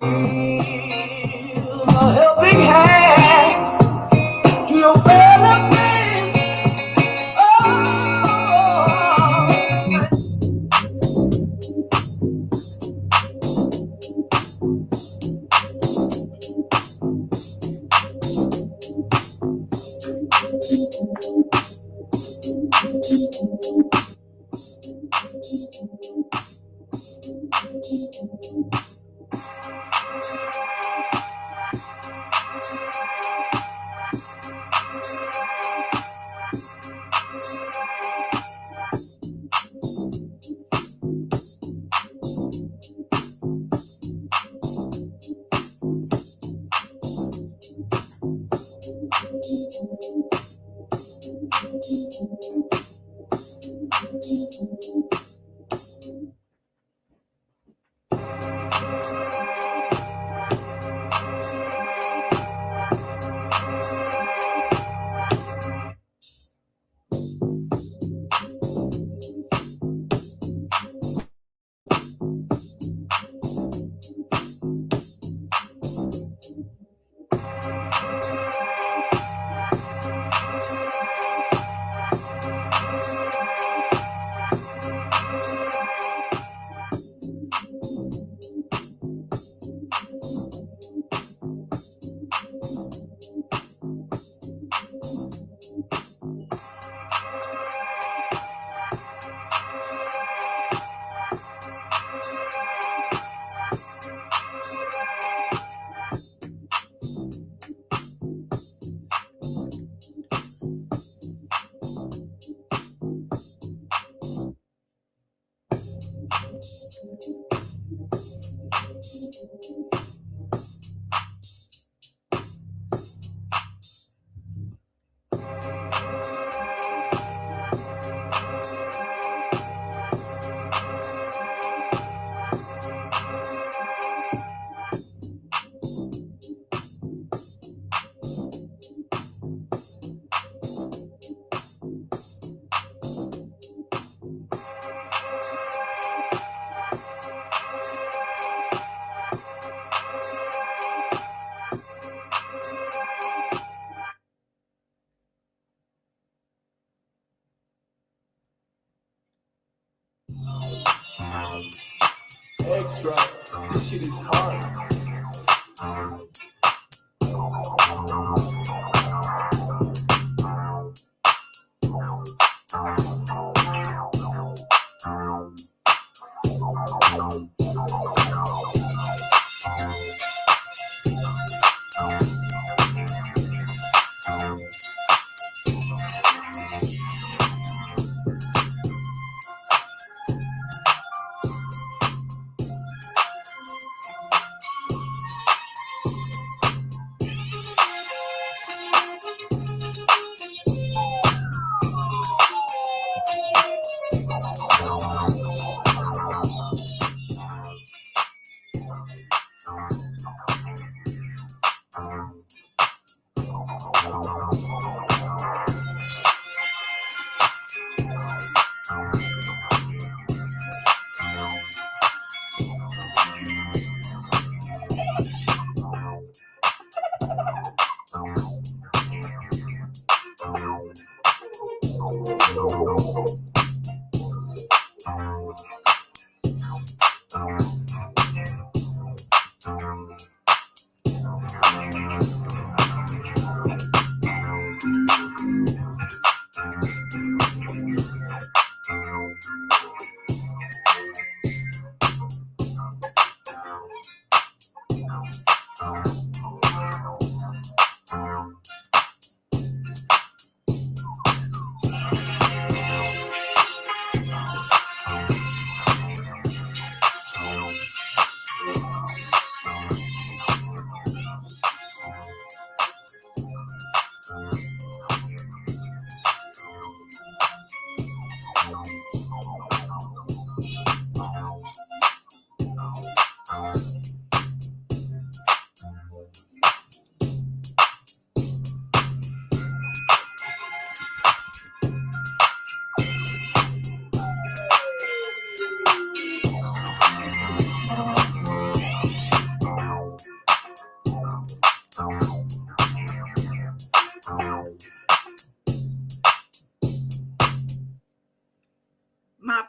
A helping hand to your fellow man. Oh, extra. This shit is hard.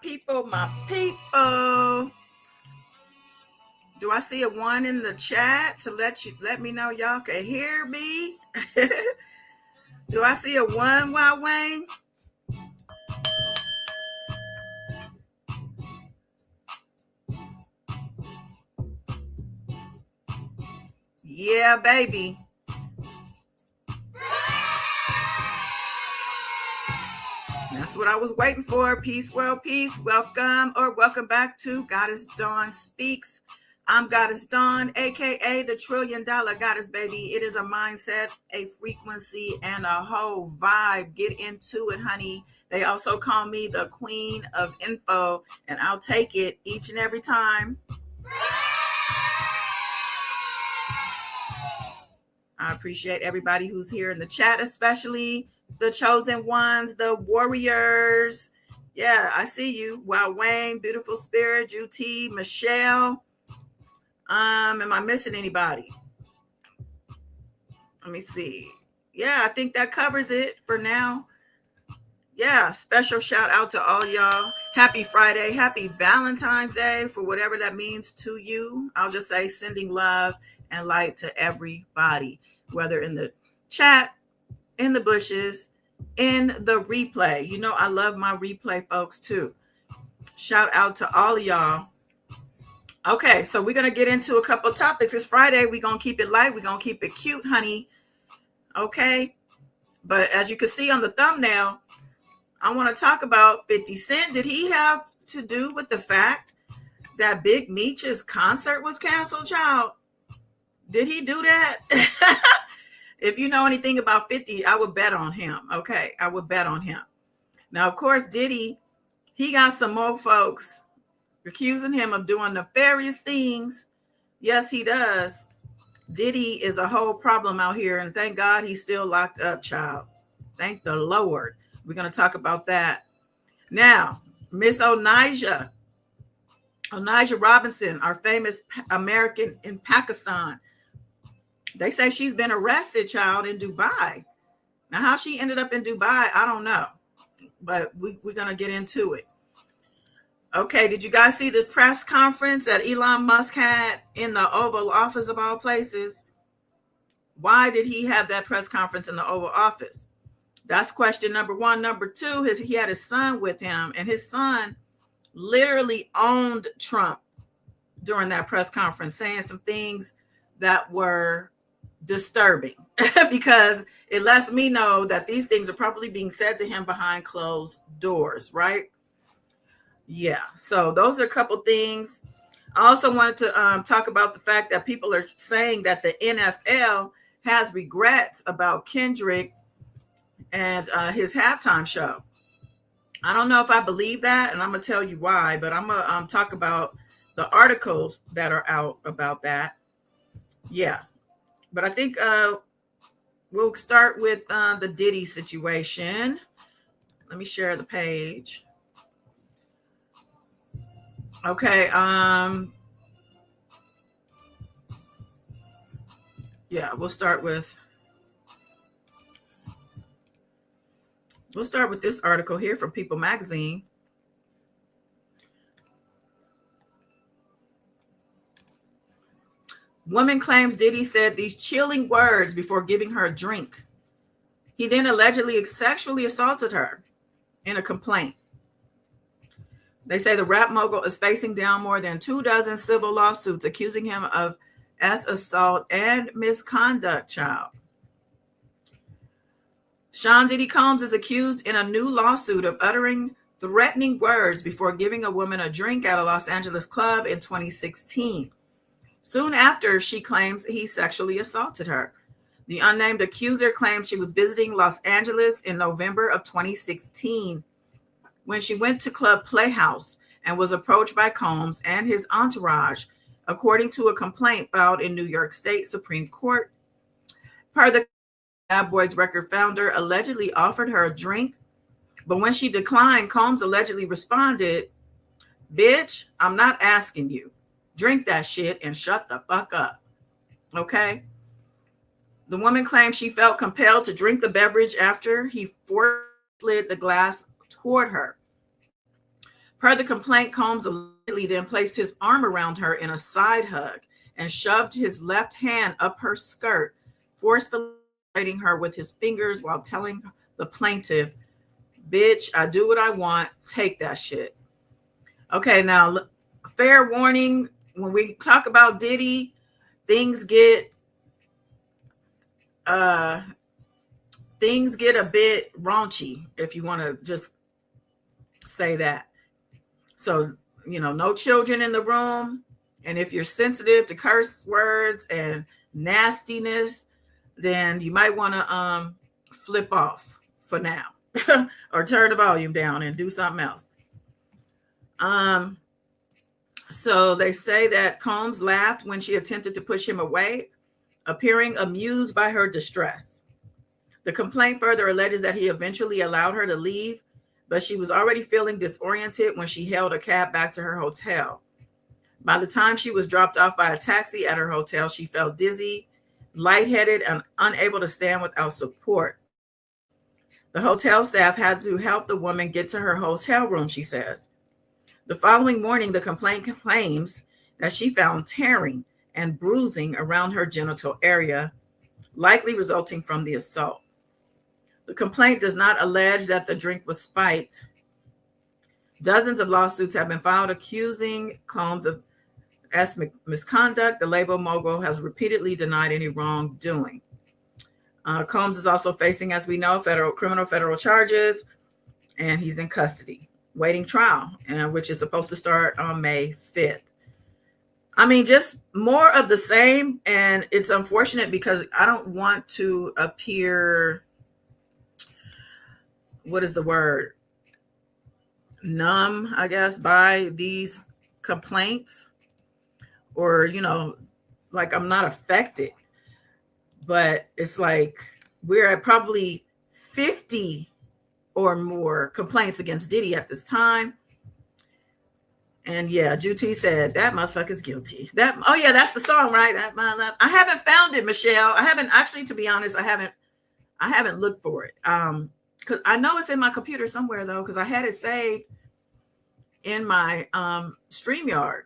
people, my people. Do I see a one in the chat to let me know y'all can hear me? Do I see a one, Wild Wayne? Yeah, baby. That's what I was waiting for. Peace, world, peace. Welcome or welcome back to Goddess Dawn Speaks. I'm Goddess Dawn, aka the $1 trillion goddess, baby. It is a mindset, a frequency, and a whole vibe. Get into it, honey. They also call me the Queen of Info, and I'll take it each and every time. I appreciate everybody who's here in the chat, especially the chosen ones, the warriors. Yeah, I see you. Wow, Wayne, Beautiful Spirit, UT, Michelle. Am I missing anybody? Let me see. Yeah, I think that covers it for now. Yeah, special shout out to all y'all. Happy Friday. Happy Valentine's Day for whatever that means to you. I'll just say sending love and light to everybody, whether in the chat, in the bushes, in the replay. You know, I love my replay folks too. Shout out to all of y'all. Okay, so we're going to get into a couple topics. It's Friday. We're going to keep it light. We're going to keep it cute, honey. Okay. But as you can see on the thumbnail, I want to talk about 50 Cent. Did he have to do with the fact that Big Meech's concert was canceled, child? Did he do that? If you know anything about 50, I would bet on him. Okay, I would bet on him. Now, of course, Diddy, he got some more folks accusing him of doing nefarious things. Yes, he does. Diddy is a whole problem out here, and thank God he's still locked up, child. Thank the Lord. We're going to talk about that. Now, Miss Onijah Robinson, our famous American in Pakistan. They say she's been arrested, child, in Dubai. Now, how she ended up in Dubai, I don't know. But we're going to get into it. Okay, did you guys see the press conference that Elon Musk had in the Oval Office of all places? Why did he have that press conference in the Oval Office? That's question number one. Number two, he had his son with him, and his son literally owned Trump during that press conference, saying some things that were disturbing because it lets me know that these things are probably being said to him behind closed doors, right? Yeah, so those are a couple things. I also wanted to talk about the fact that people are saying that the NFL has regrets about Kendrick and his halftime show. I don't know if I believe that, and I'm going to tell you why, but I'm going to talk about the articles that are out about that. Yeah, but I think we'll start with the Diddy situation. Let me share the page. Okay. Yeah, we'll start with this article here from People Magazine. Woman claims Diddy said these chilling words before giving her a drink. He then allegedly sexually assaulted her in a complaint. They say the rap mogul is facing down more than 24 civil lawsuits accusing him of assault and misconduct, child. Sean Diddy Combs is accused in a new lawsuit of uttering threatening words before giving a woman a drink at a Los Angeles club in 2016. Soon after, she claims he sexually assaulted her. The unnamed accuser claims she was visiting Los Angeles in November of 2016 when she went to Club Playhouse and was approached by Combs and his entourage, according to a complaint filed in New York State Supreme Court. Per the Bad Boys record founder allegedly offered her a drink, but when she declined, Combs allegedly responded, "Bitch, I'm not asking you. Drink that shit and shut the fuck up." Okay? The woman claimed she felt compelled to drink the beverage after he slid the glass toward her. Per the complaint, Combs allegedly then placed his arm around her in a side hug and shoved his left hand up her skirt, forcefully vibrating her with his fingers while telling the plaintiff, "Bitch, I do what I want. Take that shit." Okay, now, fair warning, when we talk about Diddy, things get a bit raunchy, if you want to just say that. So, no children in the room. And if you're sensitive to curse words and nastiness, then you might want to flip off for now or turn the volume down and do something else. So they say that Combs laughed when she attempted to push him away, appearing amused by her distress. The complaint further alleges that he eventually allowed her to leave, but she was already feeling disoriented when she hailed a cab back to her hotel. By the time she was dropped off by a taxi at her hotel, she felt dizzy, lightheaded, and unable to stand without support. The hotel staff had to help the woman get to her hotel room, she says. The following morning, the complaint claims that she found tearing and bruising around her genital area, likely resulting from the assault. The complaint does not allege that the drink was spiked. Dozens of lawsuits have been filed accusing Combs of misconduct. The label mogul has repeatedly denied any wrongdoing. Combs is also facing, as we know, federal charges, and he's in custody, waiting trial, which is supposed to start on May 5th. I mean, just more of the same, and it's unfortunate because I don't want to appear, what is the word? Numb, I guess, by these complaints, or, like I'm not affected. But it's like we're at probably 50 or more complaints against Diddy at this time. And yeah, Juti said that motherfucker's guilty. Oh yeah, that's the song, right? I haven't found it, Michelle. I haven't actually, to be honest, I haven't looked for it. Because I know it's in my computer somewhere though, because I had it saved in my StreamYard,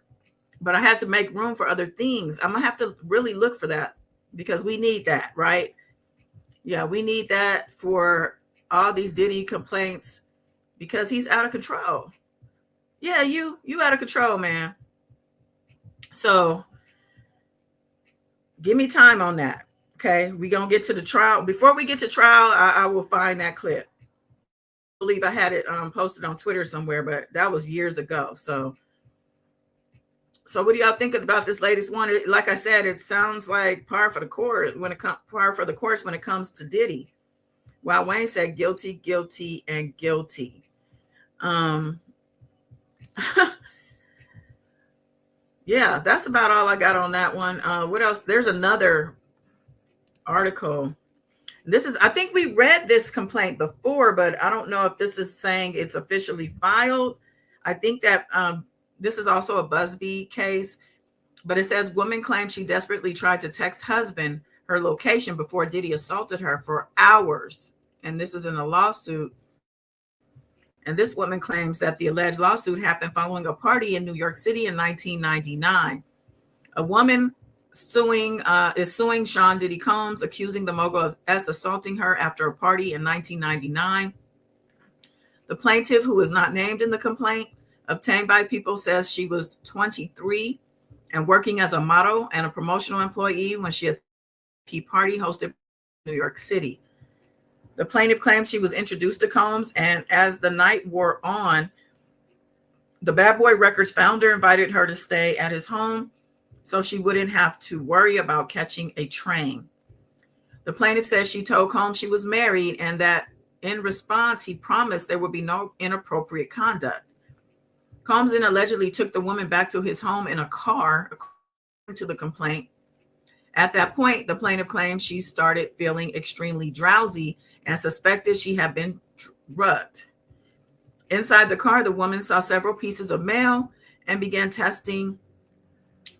but I had to make room for other things. I'm gonna have to really look for that because we need that, right? Yeah, we need that for all these Diddy complaints because he's out of control. Yeah, you out of control, man. So give me time on that. Okay, we're gonna get to the trial. Before we get to trial, I will find that clip. I believe I had it posted on Twitter somewhere, but that was years ago. So what do y'all think about this latest one? Like I said, it sounds like par for the course when it comes to Diddy. While Wayne said guilty, guilty, and guilty. Yeah, that's about all I got on that one. What else? There's another article. I think we read this complaint before, but I don't know if this is saying it's officially filed. I think that this is also a Buzbee case, but it says woman claims she desperately tried to text husband her location before Diddy assaulted her for hours. And this is in a lawsuit. And this woman claims that the alleged lawsuit happened following a party in New York City in 1999. A woman is suing Sean Diddy Combs, accusing the mogul of assaulting her after a party in 1999. The plaintiff, who is not named in the complaint, obtained by People, says she was 23 and working as a model and a promotional employee when she attended a key party hosted in New York City. The plaintiff claims she was introduced to Combs, and as the night wore on, the Bad Boy Records founder invited her to stay at his home so she wouldn't have to worry about catching a train. The plaintiff says she told Combs she was married and that in response, he promised there would be no inappropriate conduct. Combs then allegedly took the woman back to his home in a car, according to the complaint. At that point, the plaintiff claims she started feeling extremely drowsy and suspected she had been drugged. Inside the car, the woman saw several pieces of mail and began texting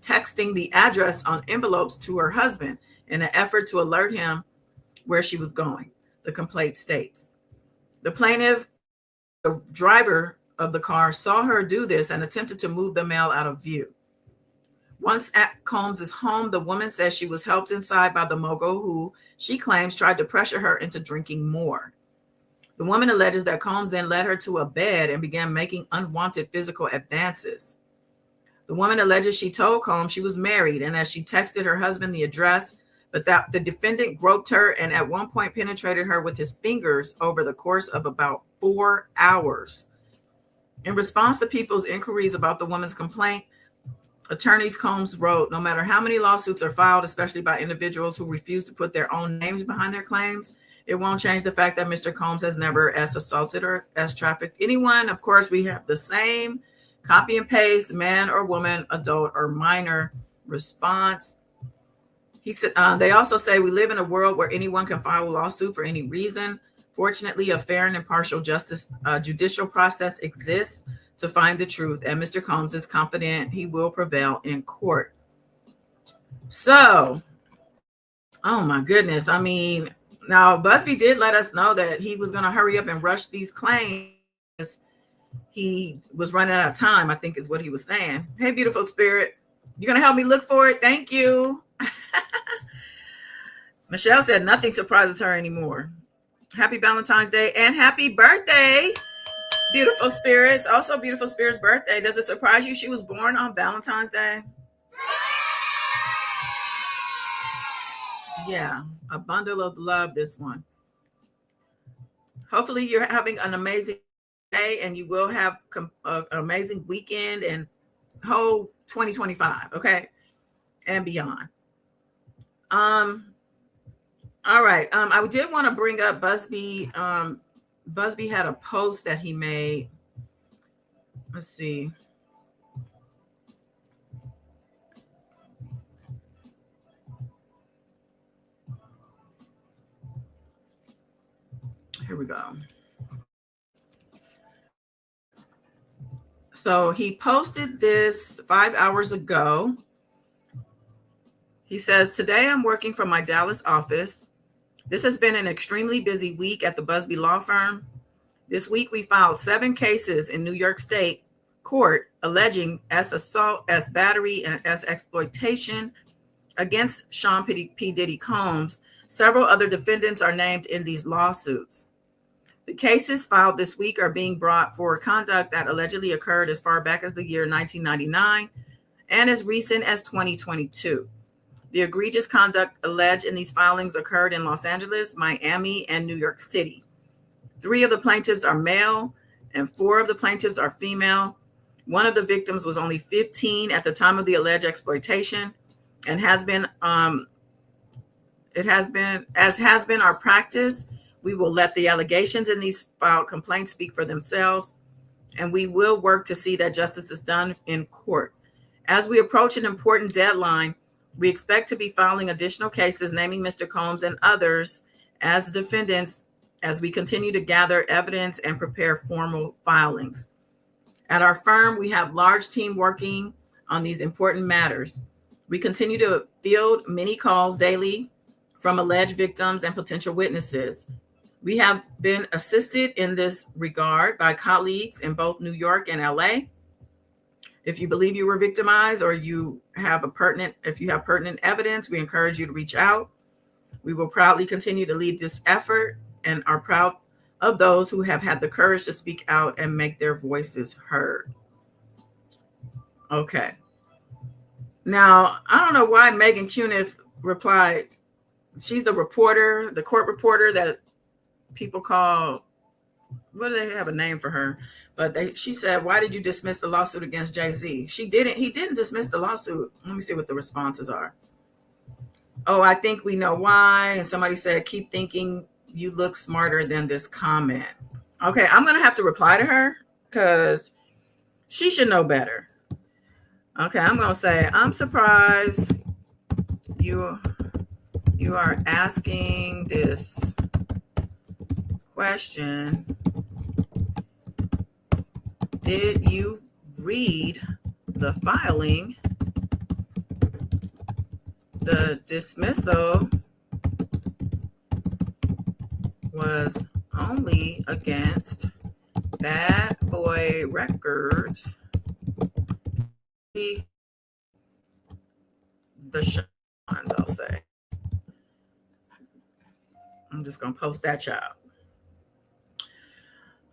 the address on envelopes to her husband in an effort to alert him where she was going, the complaint states. The plaintiff, the driver of the car saw her do this and attempted to move the male out of view. Once at Combs' home, the woman says she was helped inside by the mogul who she claims tried to pressure her into drinking more. The woman alleges that Combs then led her to a bed and began making unwanted physical advances. The woman alleges she told Combs she was married and that she texted her husband the address, but that the defendant groped her and at one point penetrated her with his fingers over the course of about 4 hours. In response to people's inquiries about the woman's complaint, attorneys Combs wrote, "No matter how many lawsuits are filed, especially by individuals who refuse to put their own names behind their claims, it won't change the fact that Mr. Combs has never as assaulted or as trafficked anyone." Of course, we have the same copy and paste, man or woman, adult or minor response. He said, they also say we live in a world where anyone can file a lawsuit for any reason. Fortunately, a fair and impartial judicial process exists to find the truth, and Mr. Combs is confident he will prevail in court. So, oh my goodness. I mean, now Buzbee did let us know that he was going to hurry up and rush these claims. He was running out of time, I think is what he was saying. Hey, beautiful spirit, you're going to help me look for it? Thank you. Michelle said nothing surprises her anymore. Happy Valentine's Day and happy birthday, beautiful spirits. Also, beautiful spirit's birthday. Does it surprise you she was born on Valentine's Day? Yeah, a bundle of love, this one. Hopefully you're having an amazing day and you will have an amazing weekend and whole 2025, okay, and beyond. All right. I did want to bring up Buzbee. Buzbee had a post that he made. Let's see. Here we go. So he posted this 5 hours ago. He says, "Today I'm working from my Dallas office. This has been an extremely busy week at the Buzbee law firm. This week we filed 7 cases in New York State court alleging as assault, as battery, and as exploitation against Sean P. Diddy Combs. Several other defendants are named in these lawsuits. The cases filed this week are being brought for conduct that allegedly occurred as far back as the year 1999 and as recent as 2022. The egregious conduct alleged in these filings occurred in Los Angeles, Miami, and New York City. 3 of the plaintiffs are male and 4 of the plaintiffs are female. One of the victims was only 15 at the time of the alleged exploitation and has been our practice. We will let the allegations in these filed complaints speak for themselves, and we will work to see that justice is done in court. As we approach an important deadline, we expect to be filing additional cases naming Mr. Combs and others as defendants as we continue to gather evidence and prepare formal filings. At our firm, we have a large team working on these important matters. We continue to field many calls daily from alleged victims and potential witnesses. We have been assisted in this regard by colleagues in both New York and LA. If you believe you were victimized or you have pertinent evidence, we encourage you to reach out. We will proudly continue to lead this effort and are proud of those who have had the courage to speak out and make their voices heard. Okay. Now, I don't know why Megan Cuniff replied. She's the reporter, the court reporter that people call, what do they have a name for her? But she said, "Why did you dismiss the lawsuit against Jay-Z?" He didn't dismiss the lawsuit. Let me see what the responses are. "Oh, I think we know why." And somebody said, "Keep thinking you look smarter than this comment." Okay, I'm going to have to reply to her because she should know better. Okay, I'm going to say, "I'm surprised you are asking this question. Did you read the filing? The dismissal was only against bad Boy Records. The Shines, I'll say. I'm just going to post that child.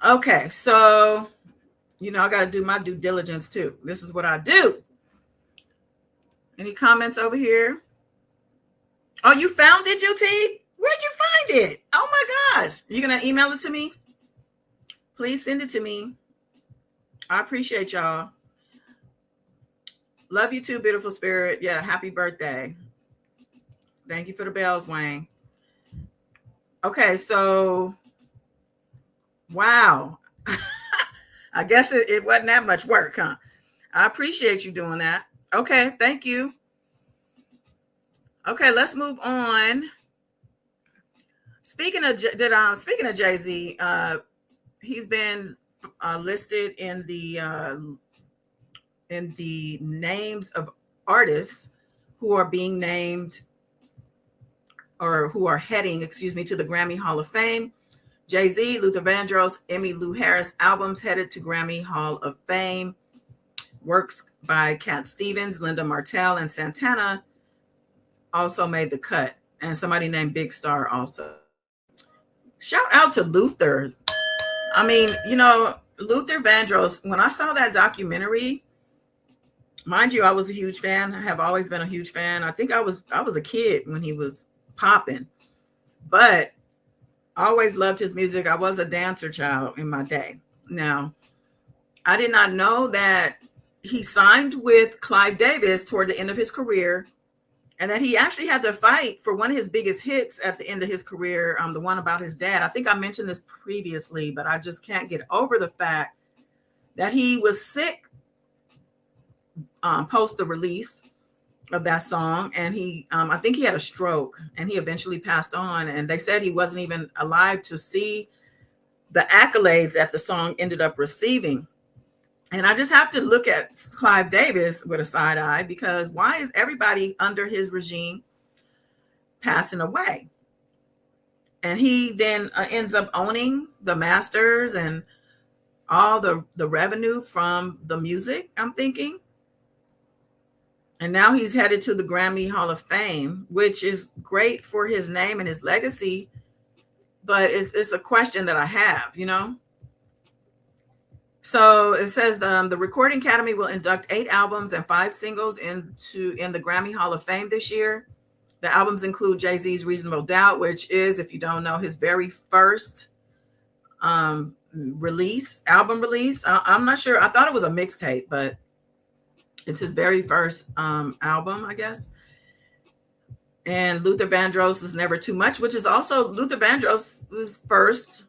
Okay, so, I got to do my due diligence too. This is what I do. Any comments over here? Oh, you found it, UT? Where'd you find it? Oh my gosh. You going to email it to me? Please send it to me. I appreciate y'all. Love you too, beautiful spirit. Yeah, happy birthday. Thank you for the bells, Wayne. Okay, so, wow. I guess it wasn't that much work, huh? I appreciate you doing that. Okay, thank you. Okay, let's move on. Speaking of Jay-Z, he's been listed in the names of artists who are being named or who are heading, to the Grammy Hall of Fame. Jay-Z, Luther Vandross, Emmylou Harris albums headed to Grammy Hall of Fame. Works by Cat Stevens, Linda Martell, and Santana also made the cut. And somebody named Big Star also. Shout out to Luther. I mean, Luther Vandross, when I saw that documentary, mind you, I was a huge fan. I have always been a huge fan. I think I was a kid when he was popping, but I always loved his music. I was a dancer child in my day. Now, I did not know that he signed with Clive Davis toward the end of his career, and that he actually had to fight for one of his biggest hits at the end of his career, the one about his dad. I think I mentioned this previously, but I just can't get over the fact that he was sick post the release of that song, and I think he had a stroke, and he eventually passed on, and they said he wasn't even alive to see the accolades that the song ended up receiving. And I just have to look at Clive Davis with a side eye, because why is everybody under his regime passing away? And he then ends up owning the masters and all the revenue from the music, I'm thinking. And now he's headed to the Grammy Hall of Fame, which is great for his name and his legacy. But it's a question that I have, So it says the Recording Academy will induct 8 albums and 5 singles in the Grammy Hall of Fame this year. The albums include Jay-Z's Reasonable Doubt, which is, if you don't know, his very first album release. I'm not sure. I thought it was a mixtape, but it's his very first album, I guess. And Luther Vandross' Never Too Much, which is also Luther Vandross' first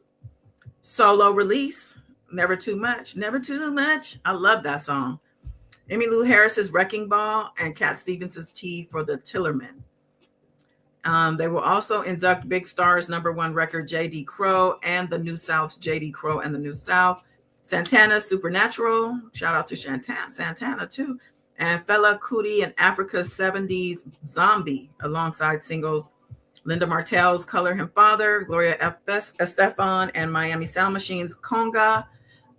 solo release. Never Too Much. Never Too Much. I love that song. Emmylou Harris's Wrecking Ball and Cat Stevens' Tea for the Tillerman. They will also induct Big Star's #1 record, J.D. Crowe, and the New South's J.D. Crowe and the New South. Santana's Supernatural. Shout out to Santana too. And Fela Kuti and Africa's 70s Zombie, alongside singles Linda Martell's Color Him Father, Gloria Estefan, and Miami Sound Machine's Conga.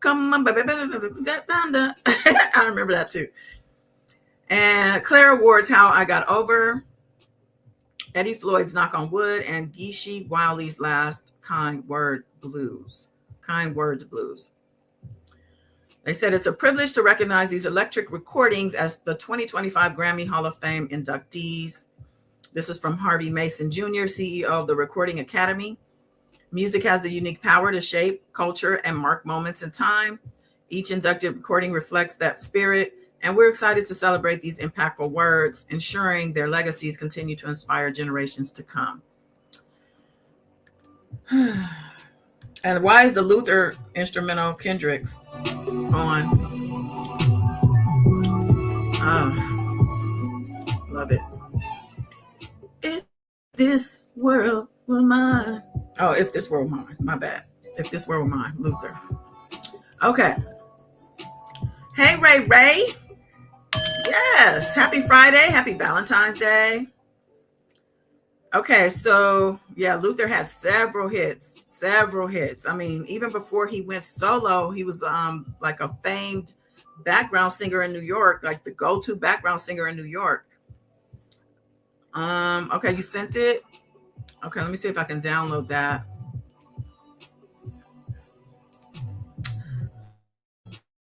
Come on, baby. I remember that too. And Clara Ward's How I Got Over, Eddie Floyd's Knock on Wood, and Geeshie Wiley's Last Kind Words Blues. They said it's a privilege to recognize these electric recordings as the 2025 Grammy Hall of Fame inductees. This is from Harvey Mason Jr., CEO of the Recording Academy. Music has the unique power to shape culture and mark moments in time. Each inducted recording reflects that spirit, and we're excited to celebrate these impactful words, ensuring their legacies continue to inspire generations to come. And why is the Luther instrumental Kendrick's on? Love it. If this world were mine. Oh, if this world were mine. My bad. If this world were mine. Luther. Okay. Hey, Ray. Yes. Happy Friday. Happy Valentine's Day. Okay, so yeah, Luther had several hits, several hits. I mean, even before he went solo, he was like a famed background singer in New York, like the go-to background singer in New York. Okay, you sent it. Okay, let me see if I can download that.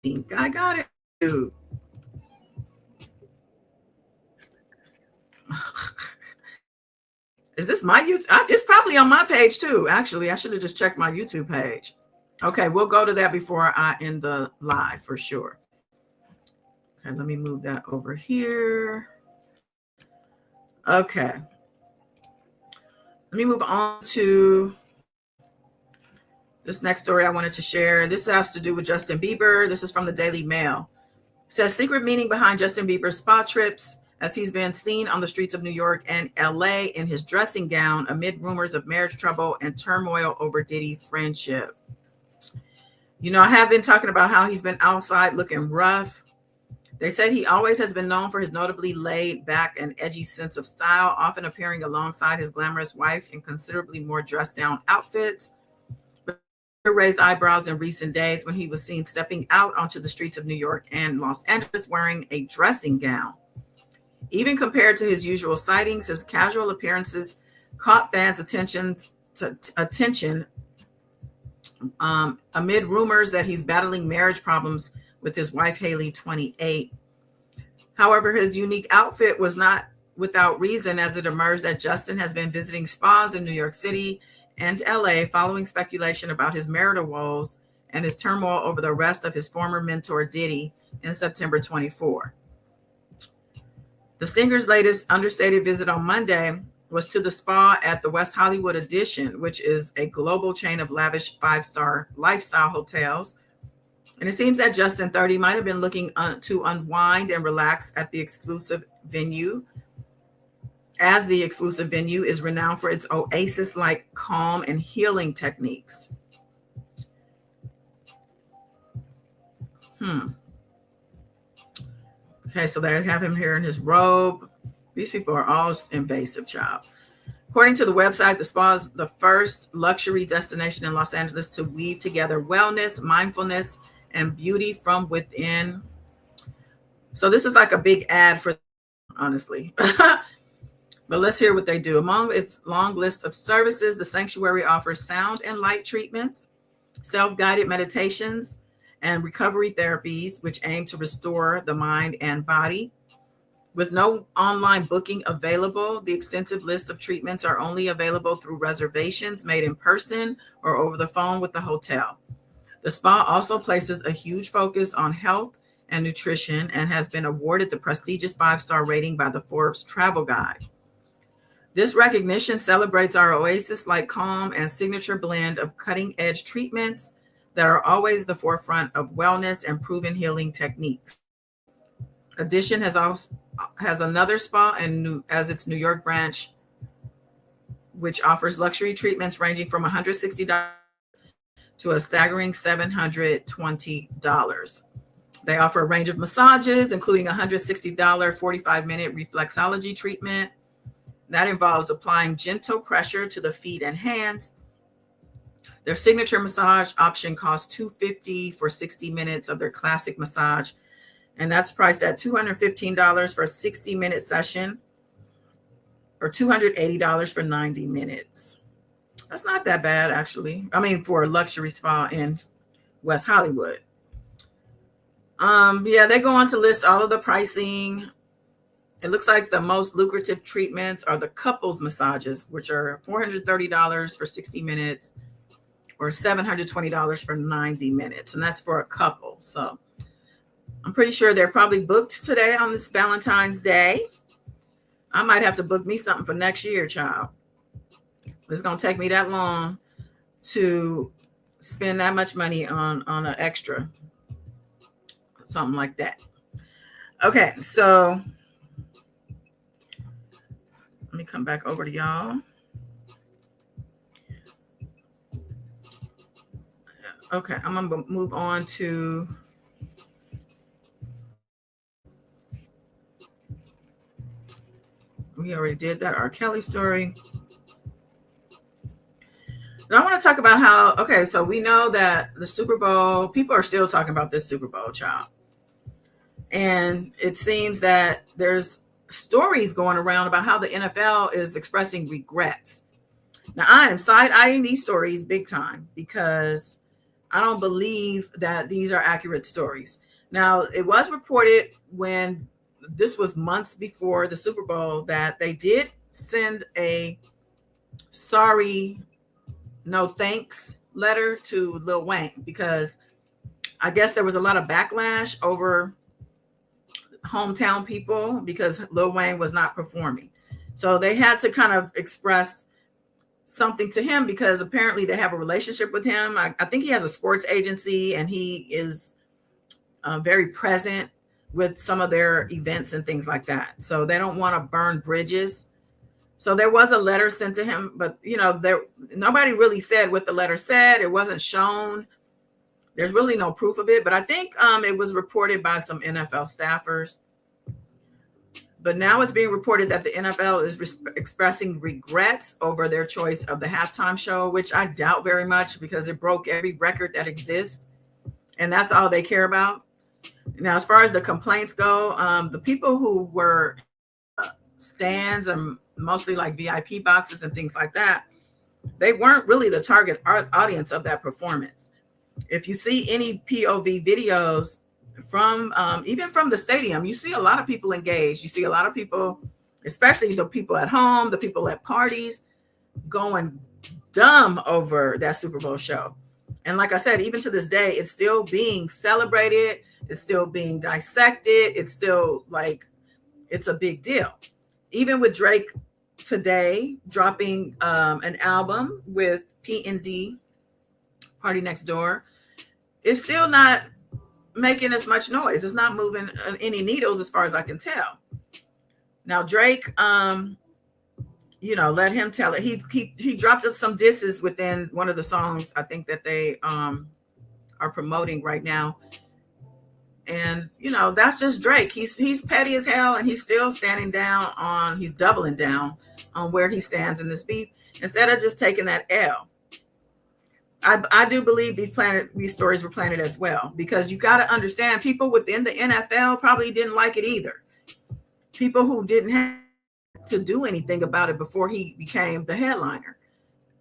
Think I got it. Dude. Is this my YouTube? It's probably on my page too. Actually, I should have just checked my YouTube page. Okay, we'll go to that before I end the live for sure. Okay, let me move that over here. Okay. Let me move on to this next story I wanted to share. This has to do with Justin Bieber. This is from the Daily Mail. It says secret meaning behind Justin Bieber's spa trips as he's been seen on the streets of New York and LA in his dressing gown amid rumors of marriage trouble and turmoil over Diddy friendship. You know, I have been talking about how he's been outside looking rough. They said he always has been known for his notably laid back and edgy sense of style, often appearing alongside his glamorous wife in considerably more dressed down outfits. But raised eyebrows in recent days when he was seen stepping out onto the streets of New York and Los Angeles wearing a dressing gown. Even compared to his usual sightings, his casual appearances caught fans' attention amid rumors that he's battling marriage problems with his wife, Haley, 28. However, his unique outfit was not without reason, as it emerged that Justin has been visiting spas in New York City and LA following speculation about his marital woes and his turmoil over the arrest of his former mentor, Diddy, in September 24. The singer's latest understated visit on Monday was to the spa at the West Hollywood Edition, which is a global chain of lavish five-star lifestyle hotels. And it seems that Justin 30 might have been looking to unwind and relax at the exclusive venue, as the exclusive venue is renowned for its oasis-like calm and healing techniques. Okay, so they have him here in his robe. These people are all invasive, child. According to the website, the spa is the first luxury destination in Los Angeles to weave together wellness, mindfulness, and beauty from within. So this is like a big ad for, honestly. But let's hear what they do. Among its long list of services, the sanctuary offers sound and light treatments, self-guided meditations, and recovery therapies, which aim to restore the mind and body. With no online booking available, the extensive list of treatments are only available through reservations made in person or over the phone with the hotel. The spa also places a huge focus on health and nutrition and has been awarded the prestigious 5-star rating by the Forbes Travel Guide. This recognition celebrates our oasis-like calm and signature blend of cutting-edge treatments that are always the forefront of wellness and proven healing techniques. Edition has another spa as its New York branch, which offers luxury treatments ranging from $160 to a staggering $720. They offer a range of massages, including a $160 45-minute reflexology treatment. That involves applying gentle pressure to the feet and hands. Their signature massage option costs $250 for 60 minutes of their classic massage, and that's priced at $215 for a 60-minute session or $280 for 90 minutes. That's not that bad, actually. I mean, for a luxury spa in West Hollywood. Yeah, they go on to list all of the pricing. It looks like the most lucrative treatments are the couples massages, which are $430 for 60 minutes or $720 for 90 minutes. And that's for a couple. So I'm pretty sure they're probably booked today on this Valentine's Day. I might have to book me something for next year, child. It's going to take me that long to spend that much money on an extra, something like that. Okay, so let me come back over to y'all. Okay, I'm going to move on to We already did that R. Kelly story. Now I want to talk about how, okay, so we know that the Super Bowl, people are still talking about this Super Bowl, child. And it seems that there's stories going around about how the NFL is expressing regrets. Now, I am side-eyeing these stories big time because I don't believe that these are accurate stories. Now, it was reported when this was months before the Super Bowl that they did send a sorry, no thanks letter to Lil Wayne because I guess there was a lot of backlash over hometown people because Lil Wayne was not performing. So they had to kind of express something to him because apparently they have a relationship with him. I think he has a sports agency and he is very present with some of their events and things like that. So they don't want to burn bridges. So there was a letter sent to him, but nobody really said what the letter said. It wasn't shown. There's really no proof of it, but I think it was reported by some NFL staffers. But now it's being reported that the NFL is expressing regrets over their choice of the halftime show, which I doubt very much because it broke every record that exists. And that's all they care about. Now, as far as the complaints go, the people who were stands and mostly like VIP boxes and things like that, they weren't really the target audience of that performance. If you see any POV videos from even from the stadium, you see a lot of people engaged. You see a lot of people, especially the people at home, the people at parties, going dumb over that Super Bowl show. And like I said, even to this day, it's still being celebrated. It's still being dissected. It's still like, it's a big deal. Even with Drake today dropping an album with P&D, Party Next Door, it's still not making as much noise. It's not moving any needles as far as I can tell. Now Drake, let him tell it. He dropped us some disses within one of the songs I think that they are promoting right now. And that's just Drake. He's petty as hell, and he's still he's doubling down on where he stands in this beef instead of just taking that L. I do believe these stories were planted as well, because you got to understand, people within the NFL probably didn't like it either. People who didn't have to do anything about it before he became the headliner.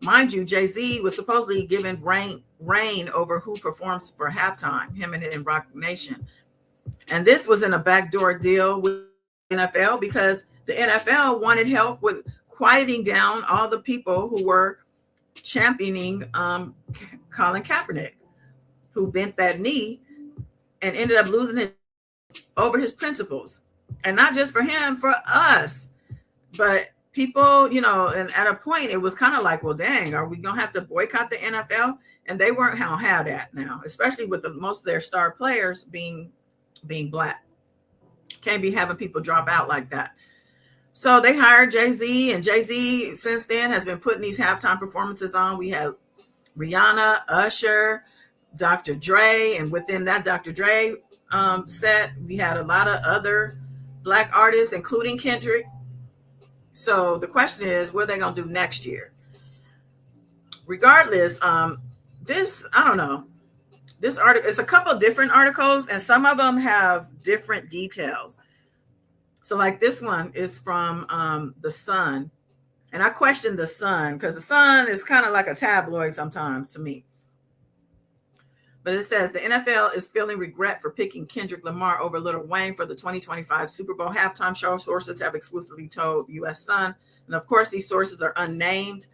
Mind you, Jay-Z was supposedly given reign over who performs for halftime, him and Rock Nation. And this was in a backdoor deal with the NFL because the NFL wanted help with quieting down all the people who were championing Colin Kaepernick, who bent that knee and ended up losing it over his principles. And not just for him, for us. But people, and at a point it was kind of like, well, dang, are we going to have to boycott the NFL? And they weren't going to have that now, especially with most of their star players being black. Can't be having people drop out like that. So they hired Jay-Z, and Jay-Z since then has been putting these halftime performances on. We had Rihanna, Usher, Dr. Dre, and within that Dr. Dre set, we had a lot of other black artists, including Kendrick. So the question is, what are they going to do next year? Regardless, this, I don't know. This article, it's a couple different articles, and some of them have different details. So like this one is from The Sun. And I question The Sun because The Sun is kind of like a tabloid sometimes to me. But it says the NFL is feeling regret for picking Kendrick Lamar over Lil Wayne for the 2025 Super Bowl halftime show. Sources have exclusively told U.S. Sun. And of course, these sources are unnamed.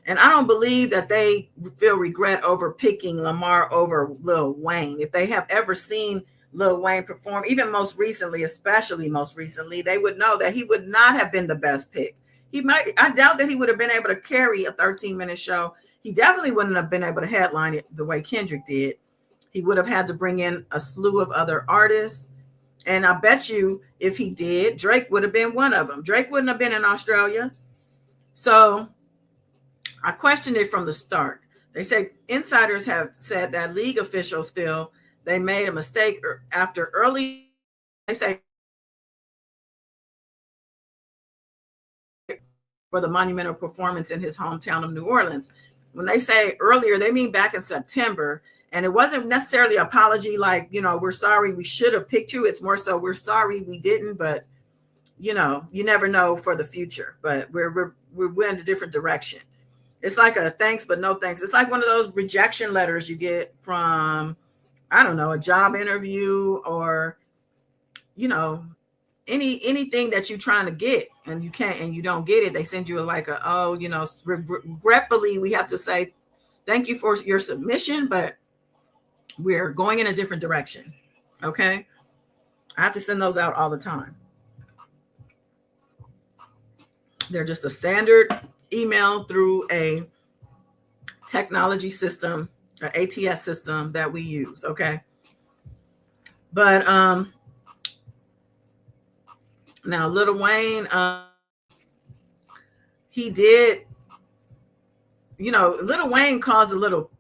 And I don't believe that they feel regret over picking Lamar over Lil Wayne. If they have ever seen Lil Wayne perform, even especially most recently, they would know that he would not have been the best pick. I doubt that he would have been able to carry a 13-minute show. He definitely wouldn't have been able to headline it the way Kendrick did. He would have had to bring in a slew of other artists. And I bet you if he did, Drake would have been one of them. Drake wouldn't have been in Australia. So I questioned it from the start. They say insiders have said that league officials feel they made a mistake after early. They say for the monumental performance in his hometown of New Orleans. When they say earlier, they mean back in September. And it wasn't necessarily an apology like, we're sorry we should have picked you. It's more so we're sorry we didn't, but, you never know for the future. But we're in a different direction. It's like a thanks, but no thanks. It's like one of those rejection letters you get from, I don't know, a job interview or, anything that you're trying to get and you can't and you don't get it. They send you regretfully, we have to say thank you for your submission, but we're going in a different direction. Okay. I have to send those out all the time. They're just a standard email through a technology system, an ATS system that we use. Okay. But now Lil Wayne, he did, Lil Wayne caused a little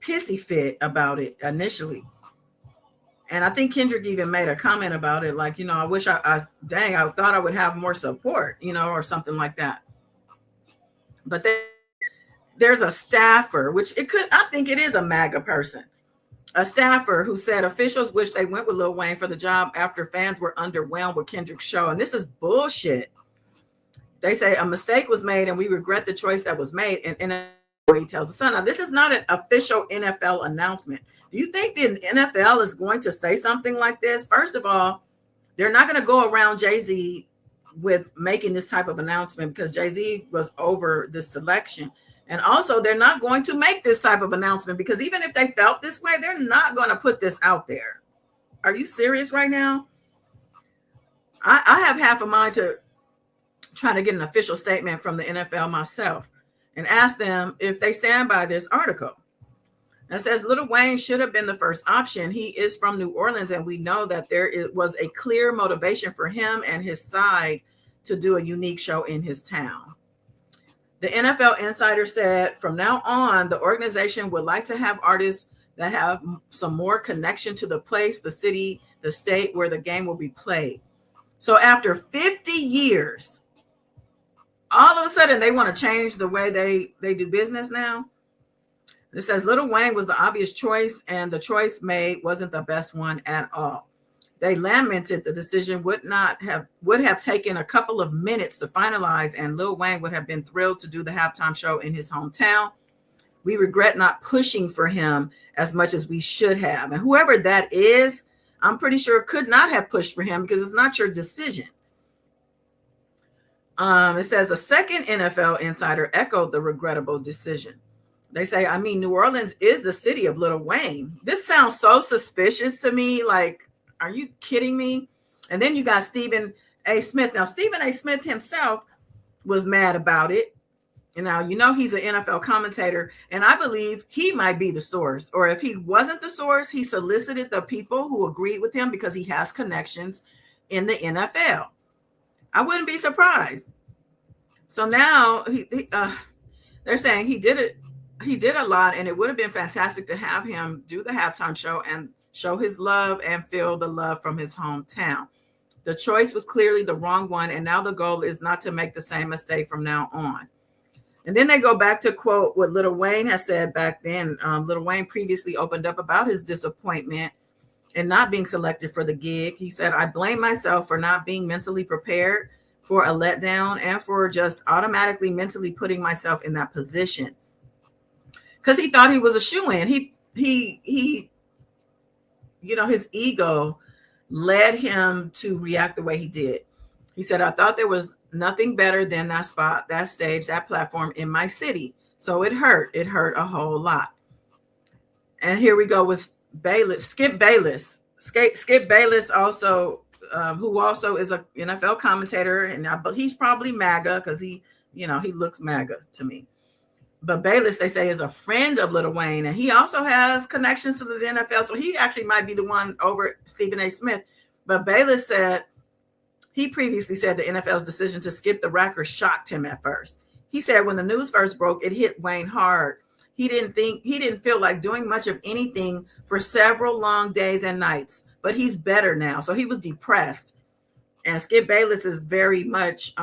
pissy fit about it initially. And I think Kendrick even made a comment about it. Like, I wish I thought I would have more support, or something like that. But there's a staffer, I think it is a MAGA person, a staffer who said officials wish they went with Lil Wayne for the job after fans were underwhelmed with Kendrick's show. And this is bullshit. They say a mistake was made and we regret the choice that was made. And he tells the Sun. Now, this is not an official NFL announcement. Do you think the NFL is going to say something like this? First of all, they're not going to go around Jay-Z with making this type of announcement because Jay-Z was over this selection. And also, they're not going to make this type of announcement because even if they felt this way, they're not going to put this out there. Are you serious right now? I have half a mind to try to get an official statement from the NFL myself and ask them if they stand by this article. It says Lil Wayne should have been the first option. He is from New Orleans, and we know that was a clear motivation for him and his side to do a unique show in his town. The NFL insider said, from now on, the organization would like to have artists that have some more connection to the place, the city, the state where the game will be played. So after 50 years, all of a sudden they want to change the way they do business now. It says Lil Wayne was the obvious choice, and the choice made wasn't the best one at all. They lamented the decision would have taken a couple of minutes to finalize, and Lil Wayne would have been thrilled to do the halftime show in his hometown. We regret not pushing for him as much as we should have. And whoever that is, I'm pretty sure could not have pushed for him because it's not your decision. It says a second NFL insider echoed the regrettable decision. They say, New Orleans is the city of Lil Wayne. This sounds so suspicious to me. Like, are you kidding me? And then you got Stephen A. Smith. Now, Stephen A. Smith himself was mad about it. And now, he's an NFL commentator, and I believe he might be the source. Or if he wasn't the source, he solicited the people who agreed with him because he has connections in the NFL. I wouldn't be surprised. So now they're saying he did it. He did a lot, and it would have been fantastic to have him do the halftime show and show his love and feel the love from his hometown. The choice was clearly the wrong one, and now the goal is not to make the same mistake from now on. And then they go back to quote what Lil Wayne has said back then. Lil Wayne previously opened up about his disappointment in not being selected for the gig. He said, I blame myself for not being mentally prepared for a letdown and for just automatically mentally putting myself in that position. Because he thought he was a shoo-in. He his ego led him to react the way he did. He said, I thought there was nothing better than that spot, that stage, that platform in my city. So it hurt. It hurt a whole lot. And here we go with Skip Bayless. Skip Bayless also, who also is an NFL commentator. And he's probably MAGA because he looks MAGA to me. But Bayless, they say, is a friend of Lil Wayne, and he also has connections to the NFL. So he actually might be the one over Stephen A. Smith. But Bayless said he previously said the NFL's decision to skip the Rackers shocked him at first. He said when the news first broke, it hit Wayne hard. He didn't feel like doing much of anything for several long days and nights, but he's better now. So he was depressed. And Skip Bayless is very much,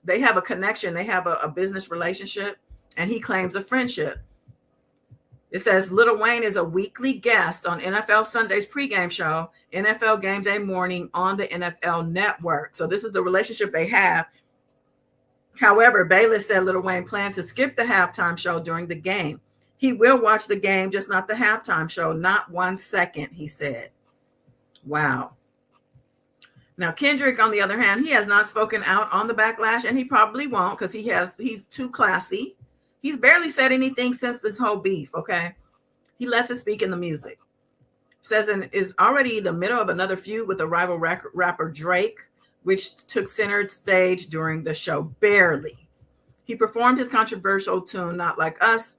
they have a connection. They have a business relationship, and he claims a friendship. It says Lil Wayne is a weekly guest on NFL Sunday's pregame show, NFL Game Day Morning on the NFL Network. So this is the relationship they have. However, Bayless said Lil Wayne planned to skip the halftime show during the game. He will watch the game, just not the halftime show, not 1 second, he said. Wow. Now, Kendrick, on the other hand, he has not spoken out on the backlash, and he probably won't because he's too classy. He's barely said anything since this whole beef, okay? He lets it speak in the music. Says is already the middle of another feud with the rival rapper Drake, which took center stage during the show. Barely. He performed his controversial tune, Not Like Us,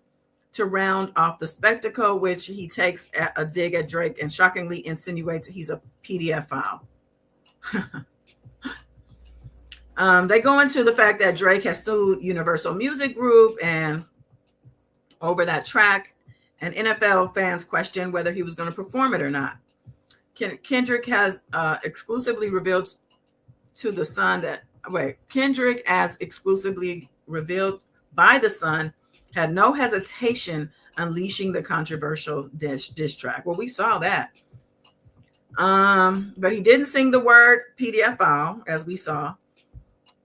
to round off the spectacle, which he takes a dig at Drake and shockingly insinuates he's a PDF file. They go into the fact that Drake has sued Universal Music Group and over that track, and NFL fans question whether he was going to perform it or not. Kendrick has exclusively revealed to the Sun that Kendrick, as exclusively revealed by the Sun, had no hesitation unleashing the controversial diss track. Well, we saw that. But he didn't sing the word PDF file, as we saw.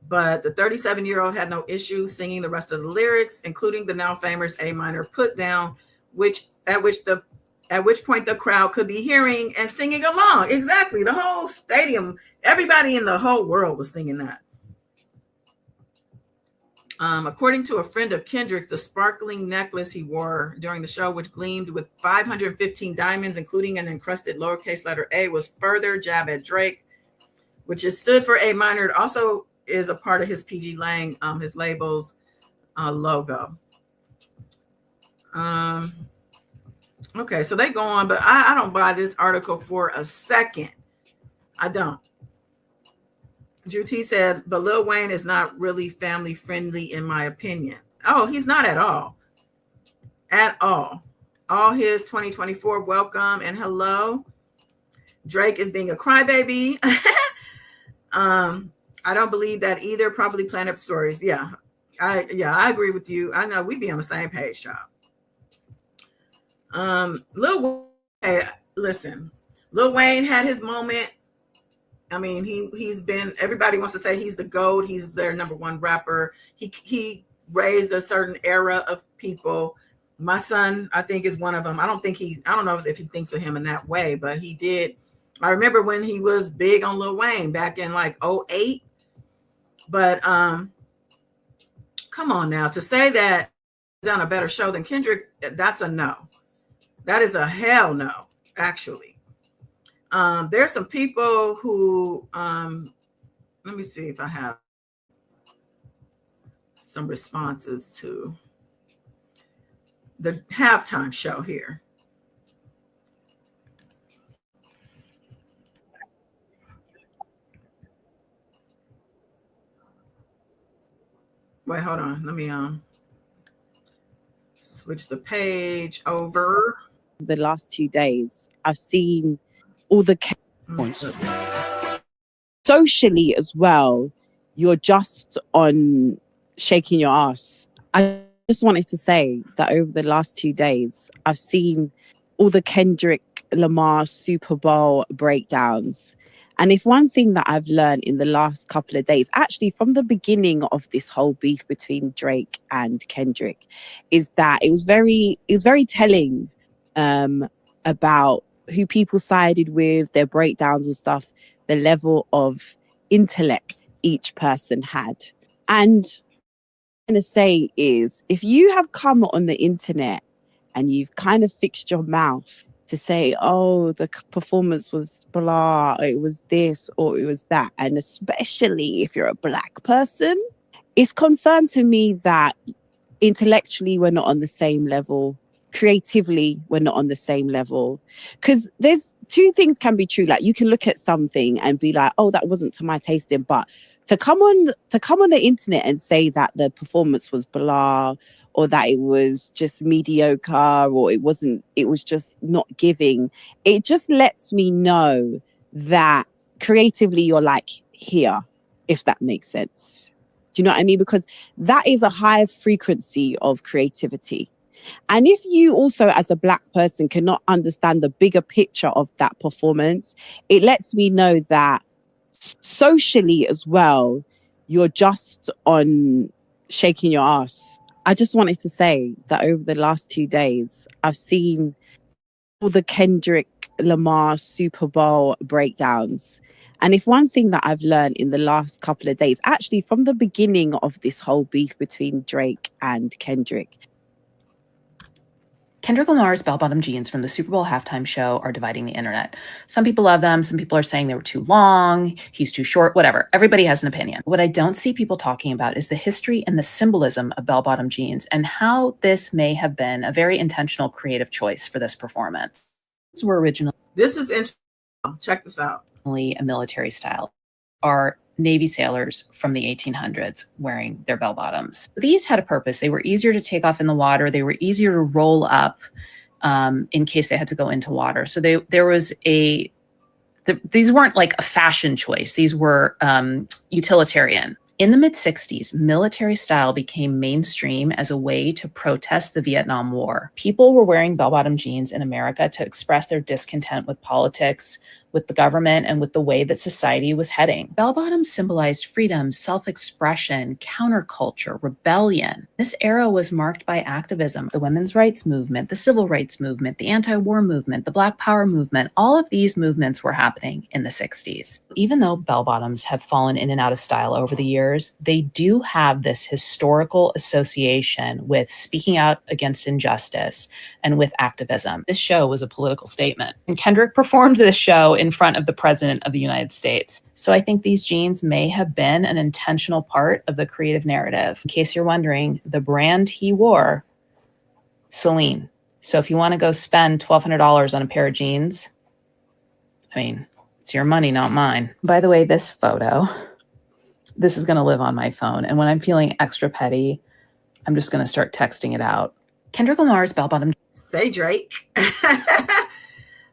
But the 37-year-old had no issue singing the rest of the lyrics, including the now famous A minor put down, at which point the crowd could be hearing and singing along. Exactly. The whole stadium, everybody in the whole world was singing that. According to a friend of Kendrick, the sparkling necklace he wore during the show, which gleamed with 515 diamonds, including an encrusted lowercase letter A, was further jab at Drake, which is stood for A minor. It also is a part of his PG Lang, his label's logo. Okay, so they go on, but I don't buy this article for a second. I don't. Juti said, but Lil Wayne is not really family friendly, in my opinion. Oh, he's not at all. At all. All his 2024 welcome and hello. Drake is being a crybaby. I don't believe that either. Probably playing up stories. Yeah, I agree with you. I know we'd be on the same page, child. Lil Wayne, listen, Lil Wayne had his moment. I mean, he's been, everybody wants to say he's the GOAT. He's their number one rapper. He raised a certain era of people. My son, I think, is one of them. I don't know if he thinks of him in that way, but he did. I remember when he was big on Lil Wayne back in like 2008. But come on now, to say that done a better show than Kendrick, that's a no. That is a hell no, actually. There's some people who, let me see if I have some responses to the halftime show here. Wait, hold on. Let me switch the page over. The last 2 days, I've seen all the points. Socially as well, you're just on shaking your ass. I just wanted to say that over the last 2 days, I've seen all the Kendrick Lamar Super Bowl breakdowns. And if one thing that I've learned in the last couple of days, actually from the beginning of this whole beef between Drake and Kendrick, is that it was very telling about who people sided with, their breakdowns and stuff, the level of intellect each person had. And what I'm going to say is, if you have come on the internet and you've kind of fixed your mouth to say, oh, the performance was blah, it was this, or it was that, and especially if you're a Black person, it's confirmed to me that intellectually we're not on the same level. Creatively, we're not on the same level. Because there's two things can be true. Like, you can look at something and be like, oh, that wasn't to my tasting. But to come on the internet and say that the performance was blah, or that it was just mediocre, or it was just not giving, it just lets me know that creatively you're like here, if that makes sense. Do you know what I mean? Because that is a high frequency of creativity. And if you also, as a Black person, cannot understand the bigger picture of that performance, it lets me know that socially as well, you're just on shaking your ass. I just wanted to say that over the last 2 days, I've seen all the Kendrick Lamar Super Bowl breakdowns. And if one thing that I've learned in the last couple of days, actually from the beginning of this whole beef between Drake and Kendrick, Kendrick Lamar's bell-bottom jeans from the Super Bowl halftime show are dividing the internet. Some people love them. Some people are saying they were too long, he's too short, whatever. Everybody has an opinion. What I don't see people talking about is the history and the symbolism of bell-bottom jeans and how this may have been a very intentional creative choice for this performance. These were originally This is interesting. Check this out. a military style. Are Navy sailors from the 1800s wearing their bell bottoms. These had a purpose. They were easier to take off in the water. They were easier to roll up in case they had to go into water. So these weren't like a fashion choice. These were utilitarian. In the mid-60s, military style became mainstream as a way to protest the Vietnam War. People were wearing bell-bottom jeans in America to express their discontent with politics, with the government, and with the way that society was heading. Bell-bottoms symbolized freedom, self-expression, counterculture, rebellion. This era was marked by activism, the women's rights movement, the civil rights movement, the anti-war movement, the Black Power movement. All of these movements were happening in the 60s. Even though bell-bottoms have fallen in and out of style over the years, they do have this historical association with speaking out against injustice and with activism. This show was a political statement, and Kendrick performed this show in front of the President of the United States. So I think these jeans may have been an intentional part of the creative narrative. In case you're wondering, the brand he wore, Celine. So if you want to go spend $1,200 on a pair of jeans, I mean, it's your money, not mine. By the way, this photo, this is going to live on my phone. And when I'm feeling extra petty, I'm just going to start texting it out. Kendrick Lamar's bell-bottom. Say Drake.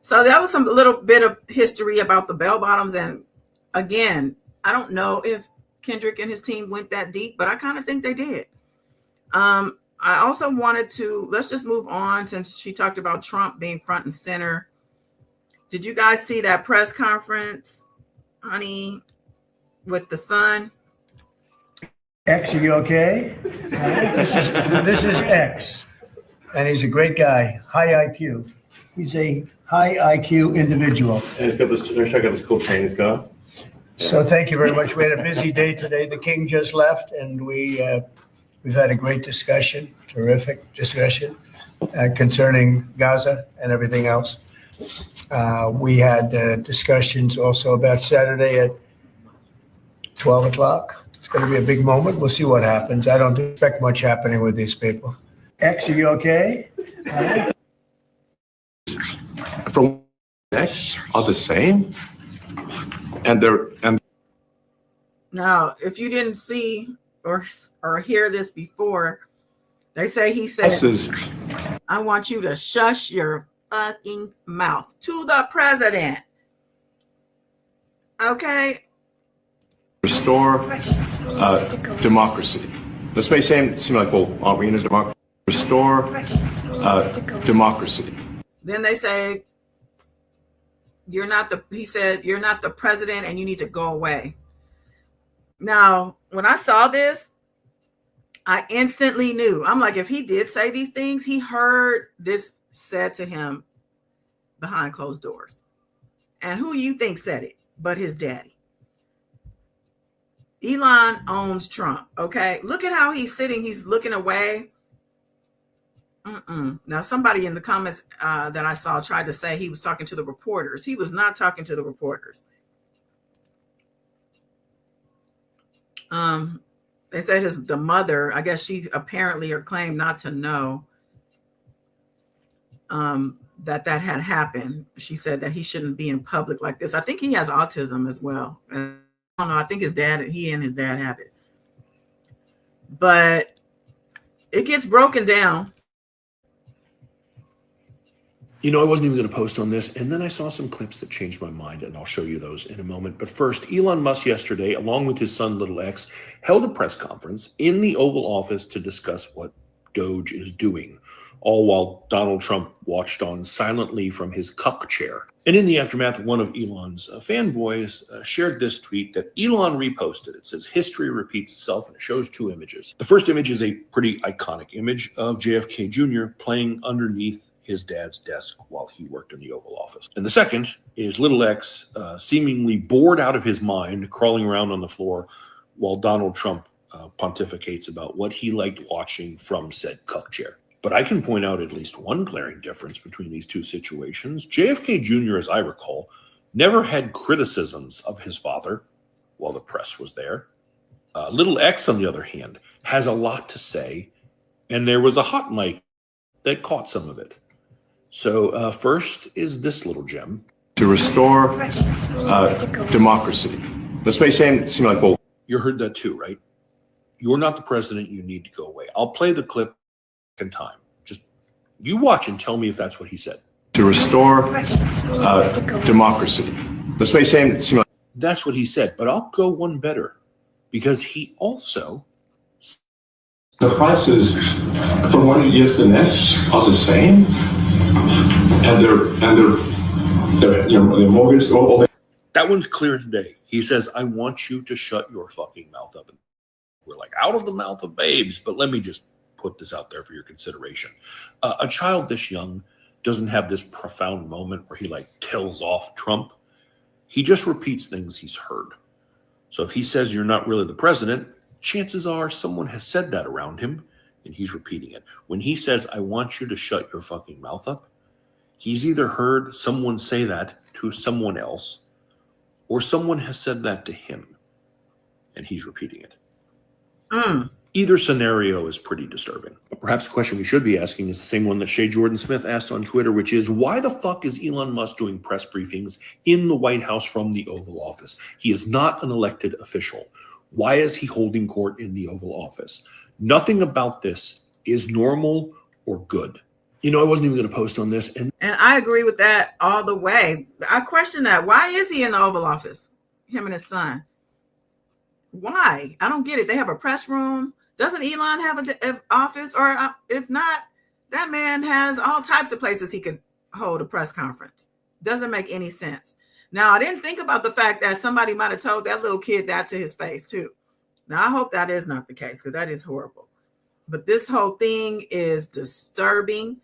So that was some little bit of history about the bell bottoms. And again, I don't know if Kendrick and his team went that deep, but I kind of think they did. I also wanted to, let's just move on since she talked about Trump being front and center. Did you guys see that press conference, honey, with the son? X, are you okay? This is X, and he's a great guy, high IQ. He's a high IQ individual. And he's got this, check out this cool chain he's got. So thank you very much. We had a busy day today. The king just left, and we've had a great discussion, terrific discussion concerning Gaza and everything else. We had discussions also about Saturday at 12 o'clock. It's going to be a big moment. We'll see what happens. I don't expect much happening with these people. X, are you okay? From X are the same, and Now, if you didn't see or hear this before, they say he said, I want you to shush your fucking mouth to the president. Okay. restore democracy. This may seem like, well, aren't we in a democracy? Restore democracy. Then they say, he said, you're not the president and you need to go away. Now, when I saw this, I instantly knew. I'm like, if he did say these things, he heard this said to him behind closed doors. And who you think said it but his daddy? Elon owns Trump, okay? Look at how he's sitting. He's looking away. Now, somebody in the comments that I saw tried to say he was talking to the reporters. He was not talking to the reporters. They said the mother, I guess she apparently or claimed not to know that had happened. She said that he shouldn't be in public like this. I think he has autism as well. I don't know. I think he and his dad have it. But it gets broken down. You know, I wasn't even going to post on this, and then I saw some clips that changed my mind, and I'll show you those in a moment. But first, Elon Musk yesterday, along with his son, Little X, held a press conference in the Oval Office to discuss what Doge is doing, all while Donald Trump watched on silently from his cuck chair. And in the aftermath, one of Elon's fanboys shared this tweet that Elon reposted. It says, "History repeats itself," and it shows two images. The first image is a pretty iconic image of JFK Jr. playing underneath his dad's desk while he worked in the Oval Office. And the second is Little X seemingly bored out of his mind, crawling around on the floor while Donald Trump pontificates about what he liked watching from said cuck chair. But I can point out at least one glaring difference between these two situations. JFK Jr., as I recall, never had criticisms of his father while the press was there. Little X, on the other hand, has a lot to say, and there was a hot mic that caught some of it. So first is this little gem. To restore democracy. This may seem like, well, You heard that too, right? You're not the president. You need to go away. I'll play the clip in time. Just you watch and tell me if that's what he said. To restore democracy. This may seem like, That's what he said, but I'll go one better, because he also The prices from one year to the next are the same, and their mortgage. that one's clear as day. He says, "I want you to shut your fucking mouth up." And we're like, out of the mouth of babes. But let me just put this out there for your consideration. A child this young doesn't have this profound moment where he like tells off Trump. He just repeats things he's heard. So if he says you're not really the president, chances are someone has said that around him and he's repeating it. When he says, "I want you to shut your fucking mouth up," he's either heard someone say that to someone else, or someone has said that to him and he's repeating it. Either scenario is pretty disturbing. But perhaps the question we should be asking is the same one that Shea Jordan Smith asked on Twitter, which is, why the fuck is Elon Musk doing press briefings in the White House from the Oval Office? He is not an elected official. Why is he holding court in the Oval Office? Nothing about this is normal or good. You know, I wasn't even going to post on this. And I agree with that all the way. I question that. Why is he in the Oval Office? Him and his son. Why? I don't get it. They have a press room. Doesn't Elon have an office? Or if not, that man has all types of places he could hold a press conference. Doesn't make any sense. Now, I didn't think about the fact that somebody might have told that little kid that to his face too. Now, I hope that is not the case, because that is horrible. But this whole thing is disturbing,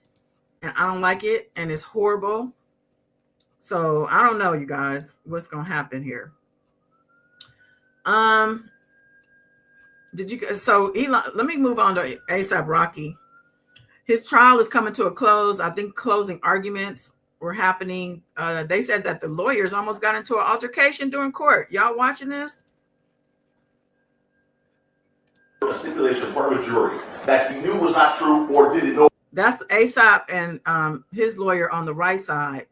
and I don't like it, and it's horrible. So I don't know, you guys, what's going to happen here. So Elon, let me move on to ASAP Rocky. His trial is coming to a close. I think closing arguments were happening. They said that the lawyers almost got into an altercation during court. Y'all watching this? A stipulation part of a jury that he knew was not true or didn't know. That's ASAP and his lawyer on the right side,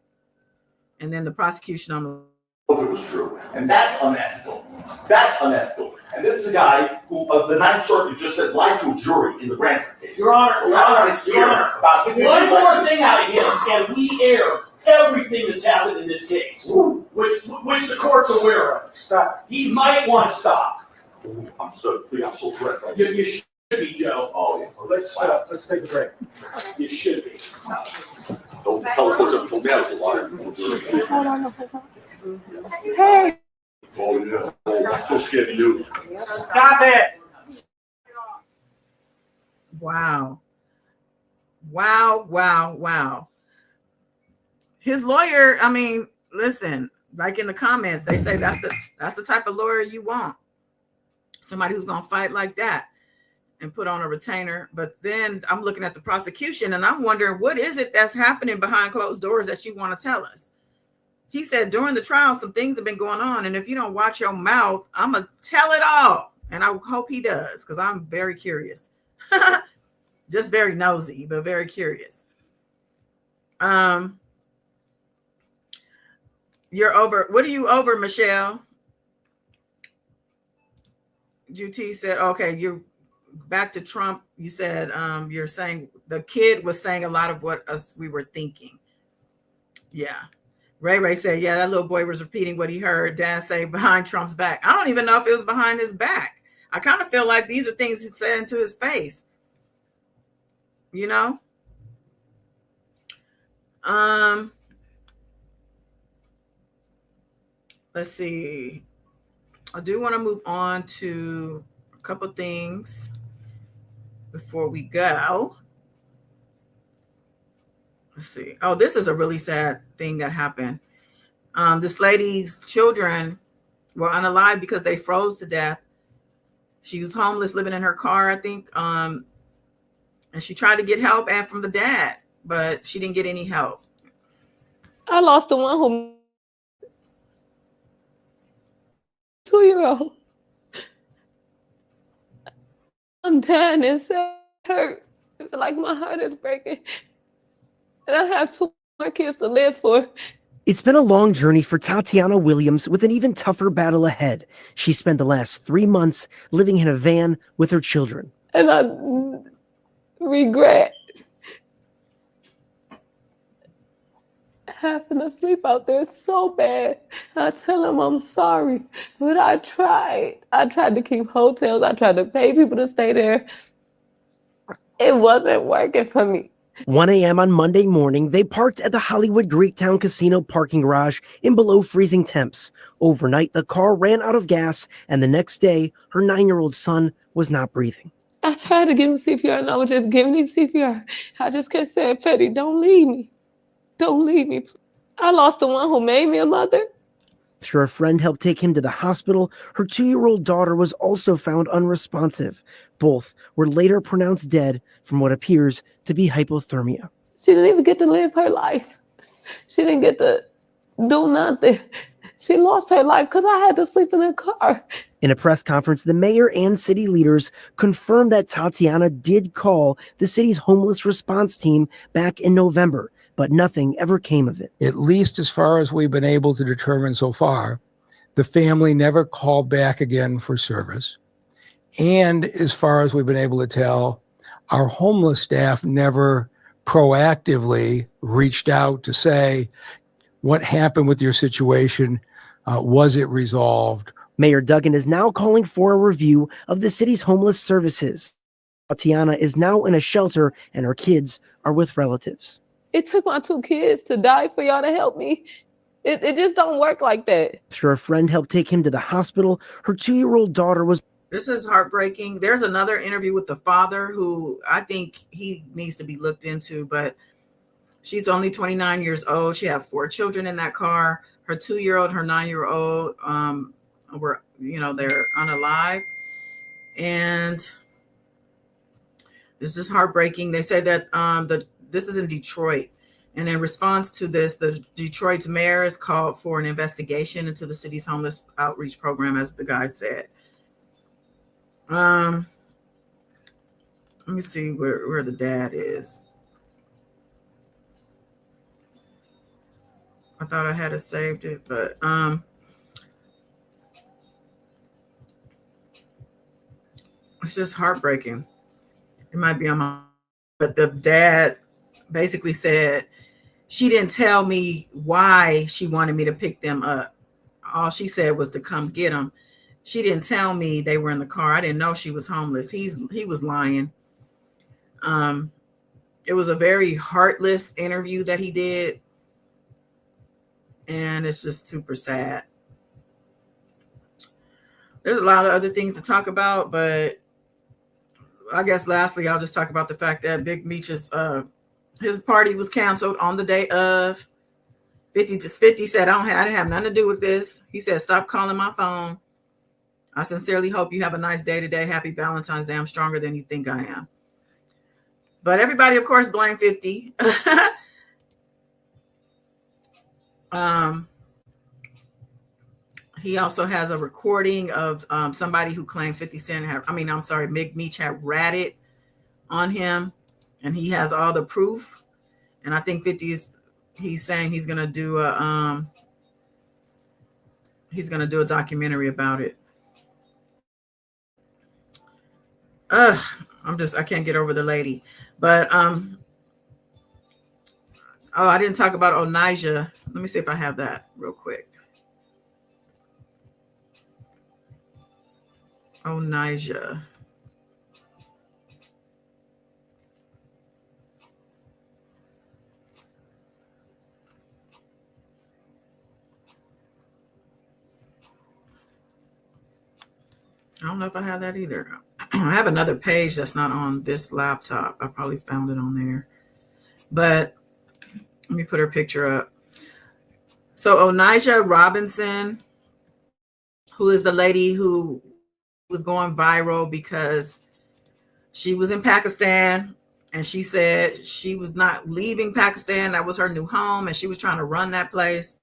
and then the prosecution on the. If it was true, and that's unethical. That's unethical. And this is a guy who, the Ninth Circuit, just said lied to a jury in the Brantford case. Your Honor, so Your Honor, about one more thing out of him, and we air everything that's happened in this case, which the court's aware of. Stop. He might want to stop. I'm so threatened. You should be, Joe. Oh, yeah. Let's take a break. You should be. Don't tell the court that told me I was a liar. Hey. Oh, yeah. Oh, I'm so scared of you. Stop it. Wow. His lawyer, I mean, listen, like in the comments, they say that's the type of lawyer you want. Somebody who's going to fight like that and put on a retainer. But then I'm looking at the prosecution and I'm wondering, what is it that's happening behind closed doors that you want to tell us? He said during the trial, some things have been going on. And if you don't watch your mouth, I'm going to tell it all. And I hope he does, because I'm very curious. Just very nosy, but very curious. You're over. What are you over, Michelle? GT said, okay, you're back to Trump. You said you're saying the kid was saying a lot of what we were thinking. Yeah. Ray said, yeah, that little boy was repeating what he heard Dad say behind Trump's back. I don't even know if it was behind his back. I kind of feel like these are things he said into his face. You know? Let's see. I do want to move on to a couple things before we go. Let's see. Oh, this is a really sad thing that happened. This lady's children were unalive because they froze to death. She was homeless, living in her car, I think. And she tried to get help and from the dad, but she didn't get any help. I lost the one who 2-year-old. I'm dying inside. Hurt. I feel like my heart is breaking. And I have 2 more kids to live for. It's been a long journey for Tatiana Williams with an even tougher battle ahead. She spent the last 3 months living in a van with her children. And I regret having to sleep out there so bad. I tell them I'm sorry, but I tried. I tried to keep hotels. I tried to pay people to stay there. It wasn't working for me. 1 a.m. on Monday morning, they parked at the Hollywood Greektown Casino parking garage in below freezing temps. Overnight, the car ran out of gas, and the next day, her 9-year-old son was not breathing. I tried to give him CPR, and I was just giving him CPR. I just kept saying, Petty, don't leave me. Don't leave me. I lost the one who made me a mother. After a friend helped take him to the hospital, her 2-year-old daughter was also found unresponsive. Both were later pronounced dead from what appears to be hypothermia. She didn't even get to live her life. She didn't get to do nothing. She lost her life because I had to sleep in her car. In a press conference, the mayor and city leaders confirmed that Tatiana did call the city's homeless response team back in November, but nothing ever came of it. At least as far as we've been able to determine so far, the family never called back again for service. And as far as we've been able to tell, our homeless staff never proactively reached out to say, what happened with your situation? Was it resolved? Mayor Duggan is now calling for a review of the city's homeless services. Tatiana is now in a shelter and her kids are with relatives. It took my 2 kids to die for y'all to help me. It just don't work like that. After a friend helped take him to the hospital, her 2-year-old daughter was... This is heartbreaking. There's another interview with the father who I think he needs to be looked into, but she's only 29 years old. She had 4 children in that car. Her 2-year-old, her 9-year-old were, they're unalive. And this is heartbreaking. They say that this is in Detroit. And in response to this, the Detroit's mayor has called for an investigation into the city's homeless outreach program, as the guy said. Let me see where the dad is. I thought I had it saved it, but it's just heartbreaking. It might be on my, but the dad basically said she didn't tell me why she wanted me to pick them up. All she said was to come get them. She didn't tell me they were in the car. I didn't know she was homeless. He was lying. It was a very heartless interview that he did. And it's just super sad. There's a lot of other things to talk about, but I guess lastly, I'll just talk about the fact that Big Meech's his party was canceled on the day of. 50 said, I didn't have nothing to do with this. He said, stop calling my phone. I sincerely hope you have a nice day today. Happy Valentine's Day. I'm stronger than you think I am. But everybody, of course, blamed 50. He also has a recording of somebody who claims 50 Cent Big Meech had ratted on him, and he has all the proof. And I think 50 he's saying he's gonna do a documentary about it. I can't get over the lady. But Oh, I didn't talk about Onijah. Let me see if I have that real quick. Onijah. I don't know if I have that either. I have another page that's not on this laptop. I probably found it on there. But let me put her picture up. So Onijah Robinson, who is the lady who was going viral because she was in Pakistan and she said she was not leaving Pakistan. That was her new home and she was trying to run that place.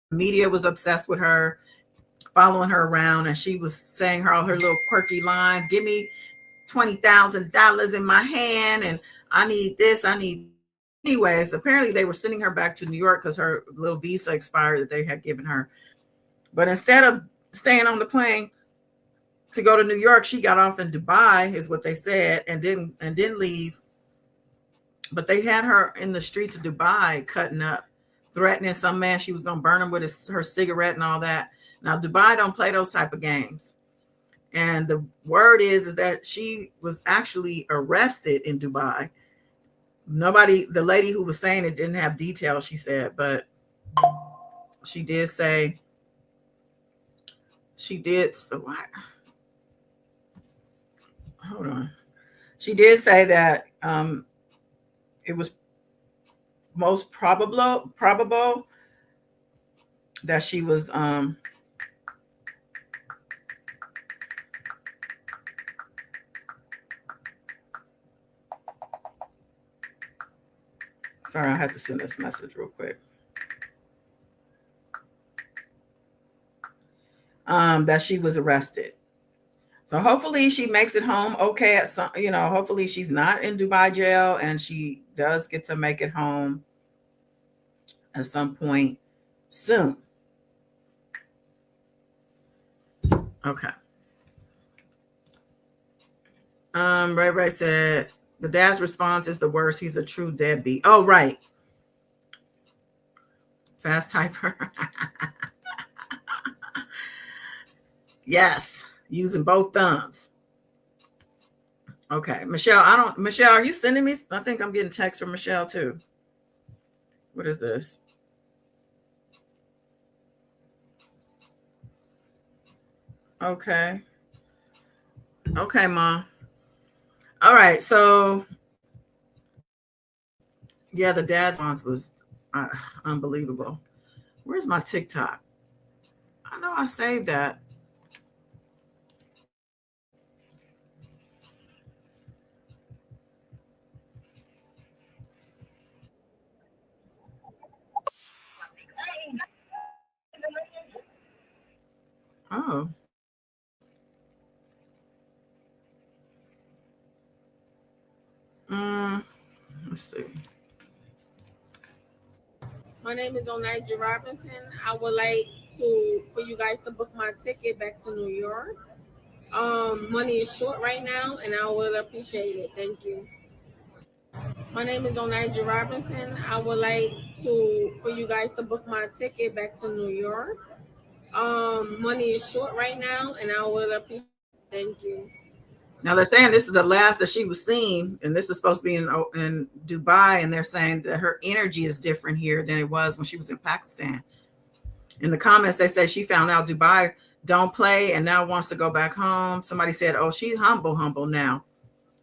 The media was obsessed with her, following her around, and she was saying all her little quirky lines. Give me $20,000 in my hand and I need this, I need. Anyways, apparently they were sending her back to New York because her little visa expired that they had given her. But instead of staying on the plane to go to New York, she got off in Dubai, is what they said, and didn't leave. But they had her in the streets of Dubai cutting up, threatening some man she was going to burn him with her cigarette and all that. Now, Dubai don't play those type of games. And the word is that she was actually arrested in Dubai. Nobody, the lady who was saying it didn't have details, she said, but she did say, she did, so what? Hold on. She did say that it was most probable that she was sorry, I had to send this message real quick. That she was arrested. So hopefully she makes it home okay at some, hopefully she's not in Dubai jail and she does get to make it home at some point soon. Okay. Ray said the dad's response is the worst. He's a true deadbeat. Oh, right. Fast typer. Yes, using both thumbs. Okay, Michelle, Michelle, are you sending me? I think I'm getting text from Michelle too. What is this? Okay. Okay, Mom. All right, so yeah, the dad's response was unbelievable. Where's my TikTok? I know I saved that. Oh. Let's see. My name is Onijah Robinson. I would like for you guys to book my ticket back to New York. Money is short right now, and I would appreciate it. Thank you. My name is Onijah Robinson. I would like for you guys to book my ticket back to New York. Money is short right now, and I would appreciate it. Thank you. Now they're saying this is the last that she was seen, and this is supposed to be in Dubai, and they're saying that her energy is different here than it was when she was in Pakistan. In the comments, they say she found out Dubai don't play and now wants to go back home. Somebody said, oh, she's humble now.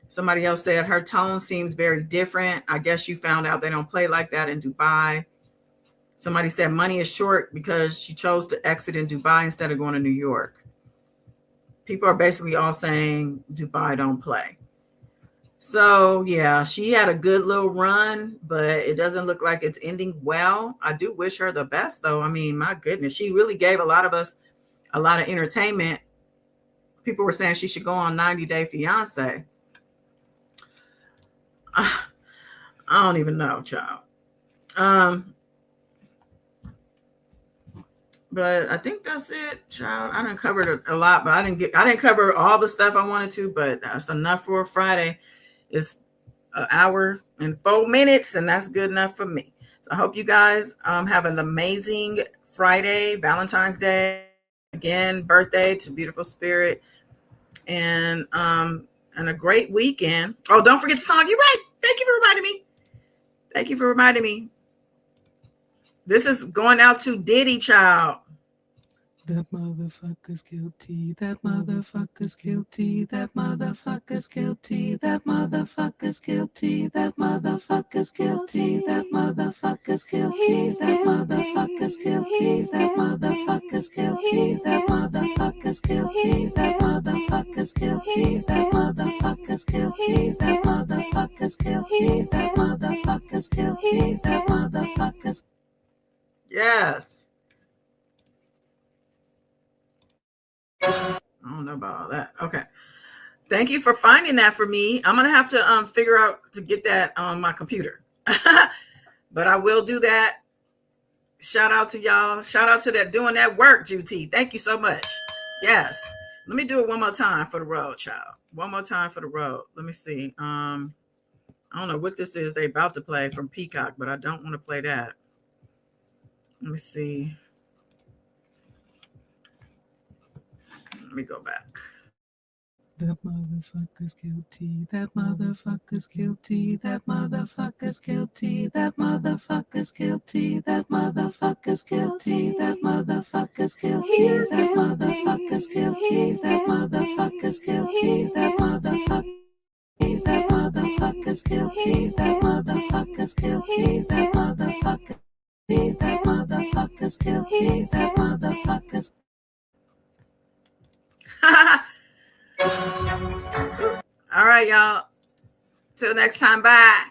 Somebody else said her tone seems very different. I guess you found out they don't play like that in Dubai. Somebody said money is short because she chose to exit in Dubai instead of going to New York. People are basically all saying Dubai don't play. So yeah, she had a good little run, but it doesn't look like it's ending well. I do wish her the best though. I mean, my goodness, she really gave a lot of us a lot of entertainment. People were saying she should go on 90 Day Fiance. I don't even know, child. But I think that's it, child. I done covered a lot, but I didn't cover all the stuff I wanted to, but that's enough for a Friday. It's an hour and 4 minutes, and that's good enough for me. I hope you guys have an amazing Friday, Valentine's Day, again, birthday to beautiful spirit, and a great weekend. Oh, don't forget the song. You're right. Thank you for reminding me. Thank you for reminding me. This is going out to Diddy, child. That motherfucker's guilty. That motherfucker's guilty. That motherfucker's guilty. That motherfucker's guilty. That motherfucker's guilty. That motherfucker's guilty. That motherfucker's guilty. That motherfucker's guilty. That motherfucker's guilty. That motherfucker's guilty. That motherfucker's guilty. That motherfucker's guilty. That motherfucker's guilty. That motherfuckers. Yes. I don't know about all that. Okay. Thank you for finding that for me. I'm gonna have to figure out to get that on my computer. But I will do that. Shout out to y'all. Shout out to that doing that work, Juti. Thank you so much. Yes. Let me do it one more time for the road, child. One more time for the road. Let me see. I don't know what this is they about to play from Peacock, but I don't want to play that. Let me see. Let me go back. That motherfucker's guilty. That motherfucker's guilty. That motherfucker's guilty. That motherfucker's guilty. That motherfucker's guilty. That motherfucker's guilty. That motherfucker's guilty. That motherfucker's guilty. That motherfucker. That motherfucker's guilty. That motherfucker's guilty. That motherfucker. That motherfucker's guilty. That motherfuckers. All right, y'all. Till next time. Bye.